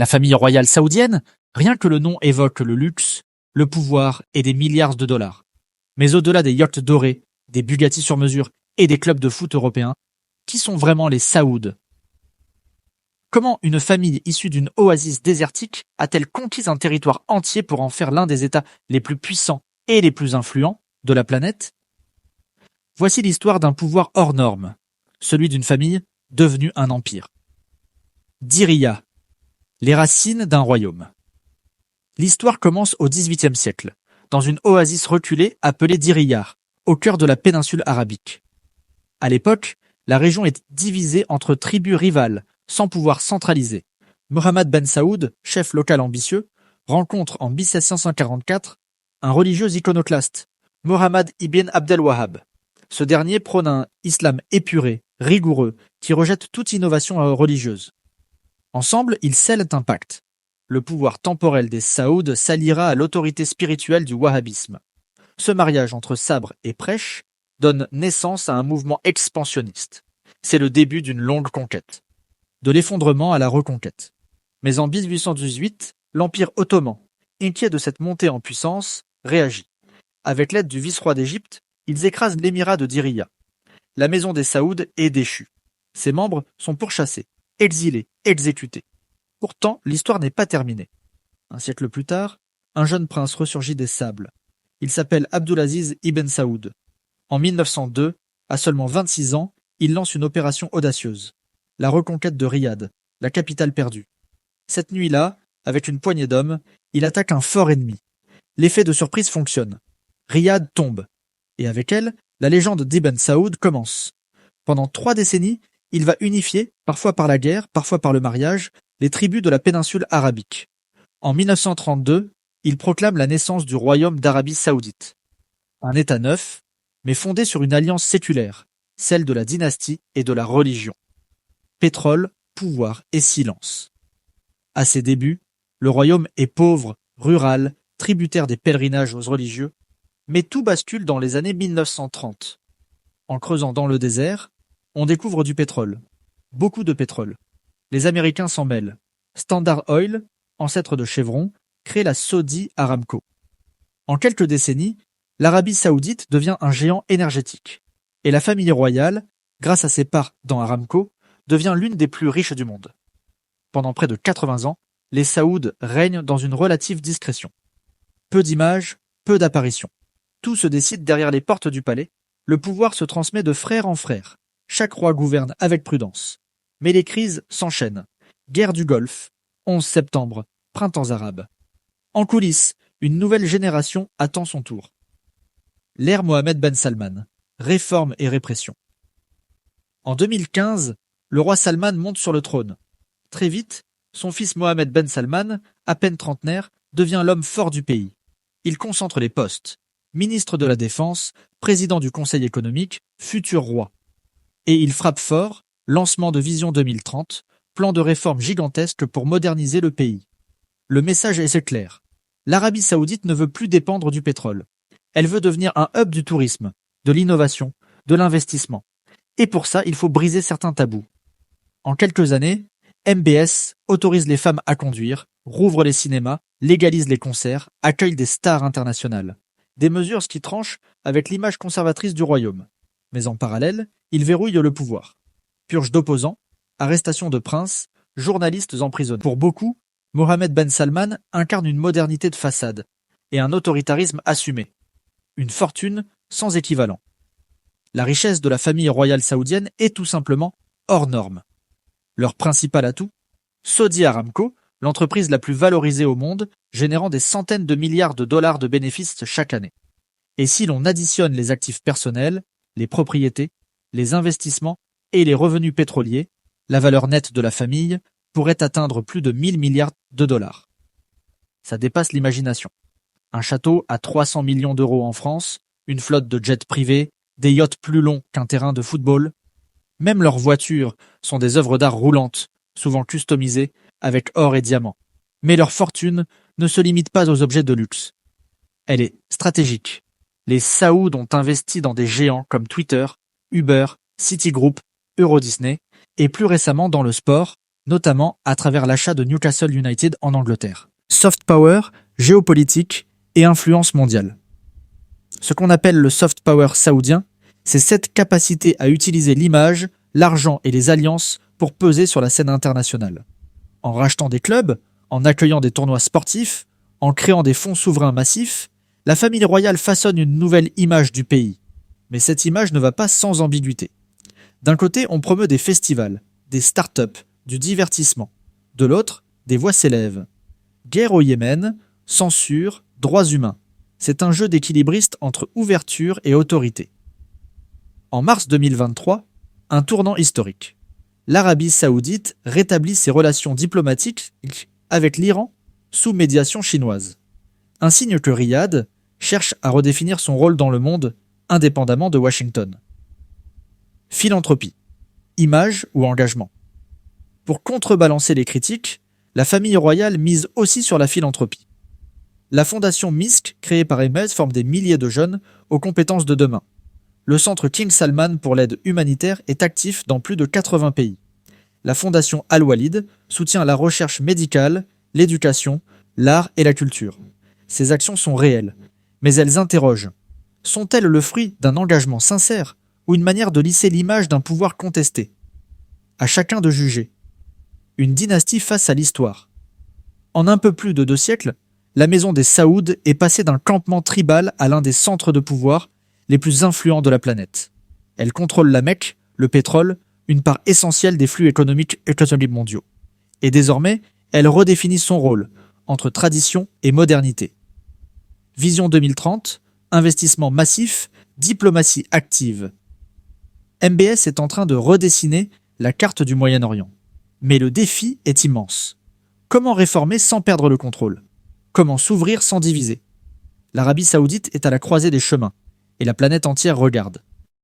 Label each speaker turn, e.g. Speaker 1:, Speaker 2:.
Speaker 1: La famille royale saoudienne, rien que le nom évoque le luxe, le pouvoir et des milliards de dollars. Mais au-delà des yachts dorés, des Bugatti sur mesure et des clubs de foot européens, qui sont vraiment les Saouds? Comment une famille issue d'une oasis désertique a-t-elle conquis un territoire entier pour en faire l'un des États les plus puissants et les plus influents de la planète? Voici l'histoire d'un pouvoir hors norme, celui d'une famille devenue un empire. Diriyah, les racines d'un royaume. L'histoire commence au XVIIIe siècle, dans une oasis reculée appelée Diriyah, au cœur de la péninsule arabique. À l'époque, la région est divisée entre tribus rivales, sans pouvoir centralisé. Mohammed Ben Saoud, chef local ambitieux, rencontre en 1744 un religieux iconoclaste, Mohammed ibn Abdel Wahhab. Ce dernier prône un islam épuré, rigoureux, qui rejette toute innovation religieuse. Ensemble, ils scellent un pacte. Le pouvoir temporel des Saouds s'alliera à l'autorité spirituelle du wahhabisme. Ce mariage entre sabre et prêche donne naissance à un mouvement expansionniste. C'est le début d'une longue conquête. De l'effondrement à la reconquête. Mais en 1818, l'Empire ottoman, inquiet de cette montée en puissance, réagit. Avec l'aide du vice-roi d'Égypte, ils écrasent l'émirat de Diriyah. La maison des Saouds est déchue. Ses membres sont pourchassés, exilés, exécutés. Pourtant, l'histoire n'est pas terminée. Un siècle plus tard, un jeune prince ressurgit des sables. Il s'appelle Abdulaziz ibn Saoud. En 1902, à seulement 26 ans, il lance une opération audacieuse. La reconquête de Riyad, la capitale perdue. Cette nuit-là, avec une poignée d'hommes, il attaque un fort ennemi. L'effet de surprise fonctionne. Riyad tombe. Et avec elle, la légende d'Ibn Saoud commence. Pendant 3 décennies, il va unifier, parfois par la guerre, parfois par le mariage, les tribus de la péninsule arabique. En 1932, il proclame la naissance du royaume d'Arabie saoudite. Un État neuf, mais fondé sur une alliance séculaire, celle de la dynastie et de la religion. Pétrole, pouvoir et silence. À ses débuts, le royaume est pauvre, rural, tributaire des pèlerinages aux religieux, mais tout bascule dans les années 1930. En creusant dans le désert, on découvre du pétrole. Beaucoup de pétrole. Les Américains s'en mêlent. Standard Oil, ancêtre de Chevron, crée la Saudi Aramco. En quelques décennies, l'Arabie saoudite devient un géant énergétique. Et la famille royale, grâce à ses parts dans Aramco, devient l'une des plus riches du monde. Pendant près de 80 ans, les Saouds règnent dans une relative discrétion. Peu d'images, peu d'apparitions. Tout se décide derrière les portes du palais. Le pouvoir se transmet de frère en frère. Chaque roi gouverne avec prudence. Mais les crises s'enchaînent. Guerre du Golfe, 11 septembre, printemps arabe. En coulisses, une nouvelle génération attend son tour. L'ère Mohammed Ben Salman. Réforme et répression. En 2015, le roi Salman monte sur le trône. Très vite, son fils Mohammed Ben Salman, à peine trentenaire, devient l'homme fort du pays. Il concentre les postes. Ministre de la Défense, président du Conseil économique, futur roi. Et il frappe fort, lancement de Vision 2030, plan de réforme gigantesque pour moderniser le pays. Le message est clair. L'Arabie saoudite ne veut plus dépendre du pétrole. Elle veut devenir un hub du tourisme, de l'innovation, de l'investissement. Et pour ça, il faut briser certains tabous. En quelques années, MBS autorise les femmes à conduire, rouvre les cinémas, légalise les concerts, accueille des stars internationales. Des mesures qui tranchent avec l'image conservatrice du royaume. Mais en parallèle, il verrouille le pouvoir. Purge d'opposants, arrestation de princes, journalistes emprisonnés. Pour beaucoup, Mohammed Ben Salman incarne une modernité de façade et un autoritarisme assumé. Une fortune sans équivalent. La richesse de la famille royale saoudienne est tout simplement hors norme. Leur principal atout, Saudi Aramco, l'entreprise la plus valorisée au monde, générant des centaines de milliards de dollars de bénéfices chaque année. Et si l'on additionne les actifs personnels, les propriétés, les investissements et les revenus pétroliers, la valeur nette de la famille pourrait atteindre plus de 1000 milliards de dollars. Ça dépasse l'imagination. Un château à 300 millions d'euros en France, une flotte de jets privés, des yachts plus longs qu'un terrain de football. Même leurs voitures sont des œuvres d'art roulantes, souvent customisées avec or et diamants. Mais leur fortune ne se limite pas aux objets de luxe. Elle est stratégique. Les Saouds ont investi dans des géants comme Twitter, Uber, Citigroup, Euro Disney et plus récemment dans le sport, notamment à travers l'achat de Newcastle United en Angleterre. Soft power, géopolitique et influence mondiale. Ce qu'on appelle le soft power saoudien, c'est cette capacité à utiliser l'image, l'argent et les alliances pour peser sur la scène internationale. En rachetant des clubs, en accueillant des tournois sportifs, en créant des fonds souverains massifs, la famille royale façonne une nouvelle image du pays. Mais cette image ne va pas sans ambiguïté. D'un côté, on promeut des festivals, des start-up, du divertissement. De l'autre, des voix s'élèvent. Guerre au Yémen, censure, droits humains. C'est un jeu d'équilibriste entre ouverture et autorité. En mars 2023, un tournant historique. L'Arabie saoudite rétablit ses relations diplomatiques avec l'Iran sous médiation chinoise. Un signe que Riyad cherche à redéfinir son rôle dans le monde indépendamment de Washington. Philanthropie, image ou engagement. Pour contrebalancer les critiques, la famille royale mise aussi sur la philanthropie. La fondation MISC, créée par Ahmed, forme des milliers de jeunes aux compétences de demain. Le centre King Salman pour l'aide humanitaire est actif dans plus de 80 pays. La fondation Al-Walid soutient la recherche médicale, l'éducation, l'art et la culture. Ces actions sont réelles, mais elles interrogent. Sont-elles le fruit d'un engagement sincère ou une manière de lisser l'image d'un pouvoir contesté? À chacun de juger. Une dynastie face à l'histoire. En un peu plus de 2 siècles, la maison des Saouds est passée d'un campement tribal à l'un des centres de pouvoir les plus influents de la planète. Elle contrôle la Mecque, le pétrole, une part essentielle des flux économiques mondiaux. Et désormais, elle redéfinit son rôle, entre tradition et modernité. Vision 2030, investissement massif, diplomatie active. MBS est en train de redessiner la carte du Moyen-Orient. Mais le défi est immense. Comment réformer sans perdre le contrôle? Comment s'ouvrir sans diviser? L'Arabie saoudite est à la croisée des chemins, et la planète entière regarde.